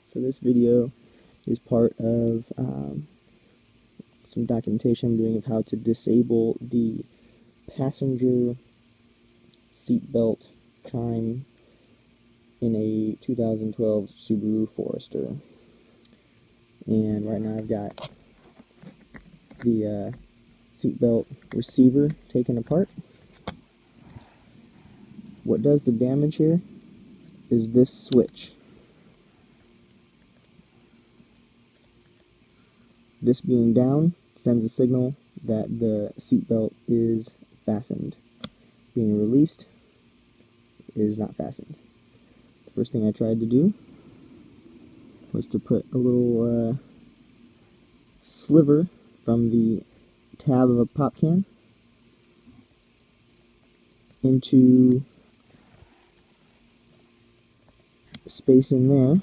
So this video is part of some documentation I'm doing of how to disable the passenger seatbelt chime in a 2012 Subaru Forester. And right now I've got the seatbelt receiver taken apart. What does the damage here is this switch. This being down sends a signal that the seatbelt is fastened. Being released is not fastened. The first thing I tried to do was to put a little sliver from the tab of a pop can into space in there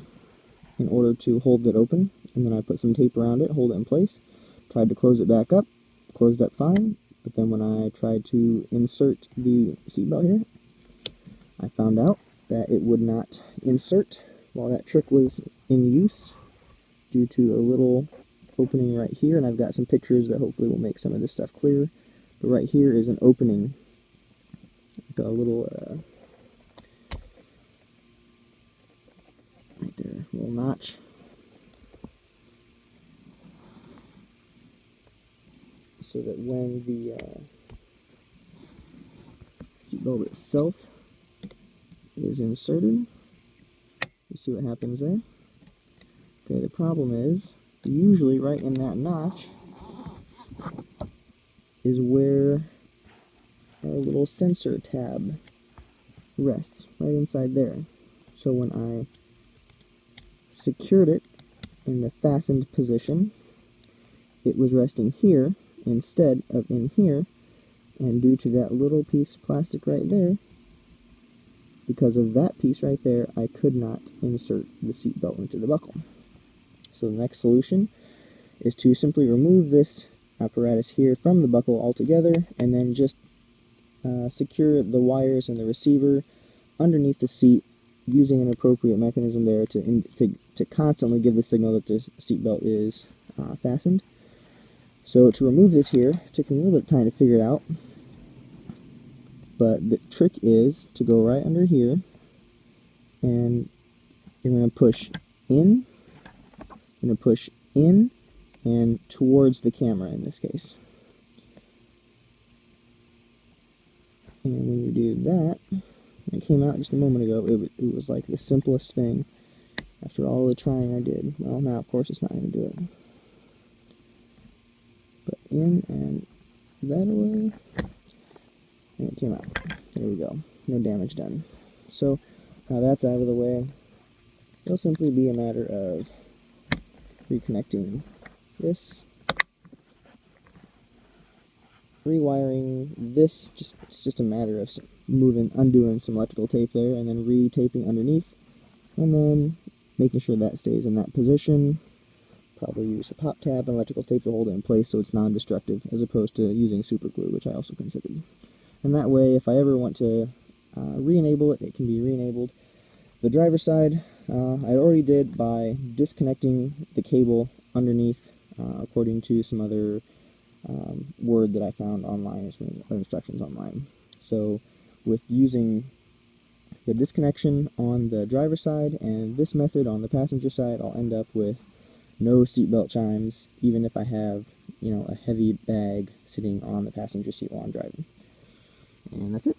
in order to hold it open, and then I put some tape around it, hold it in place, tried to close it back up, closed up fine, but then when I tried to insert the seatbelt here, I found out that it would not insert while that trick was in use due to a little opening right here, and I've got some pictures that hopefully will make some of this stuff clear. But right here is an opening, like a little right there, a little notch. So that when the seatbelt itself is inserted, you see what happens there. Okay, the problem is, usually right in that notch is where our little sensor tab rests, right inside there. So when I secured it in the fastened position, it was resting here instead of in here, and due to that little piece of plastic right there, because of that piece right there, I could not insert the seatbelt into the buckle. So the next solution is to simply remove this apparatus here from the buckle altogether, and then just secure the wires and the receiver underneath the seat using an appropriate mechanism there to constantly give the signal that the seatbelt is fastened. So to remove this here, it took me a little bit of time to figure it out, but the trick is to go right under here, and you're going to push in, and towards the camera in this case. And when you do that, it came out just a moment ago, it was like the simplest thing after all the trying I did. Well, now of course it's not going to do it. But in and that away, and it came out. There we go. No damage done. So now that's out of the way, it'll simply be a matter of reconnecting this, rewiring this. It's just a matter of undoing some electrical tape there, and then re-taping underneath, and then making sure that stays in that position. Probably use a pop tab and electrical tape to hold it in place so it's non-destructive, as opposed to using super glue, which I also considered. And that way, if I ever want to re-enable it, it can be re-enabled. The driver's side, I already did by disconnecting the cable underneath, according to some other word that I found online, or instructions online. So with using the disconnection on the driver's side and this method on the passenger side, I'll end up with no seatbelt chimes, even if I have, a heavy bag sitting on the passenger seat while I'm driving. And that's it.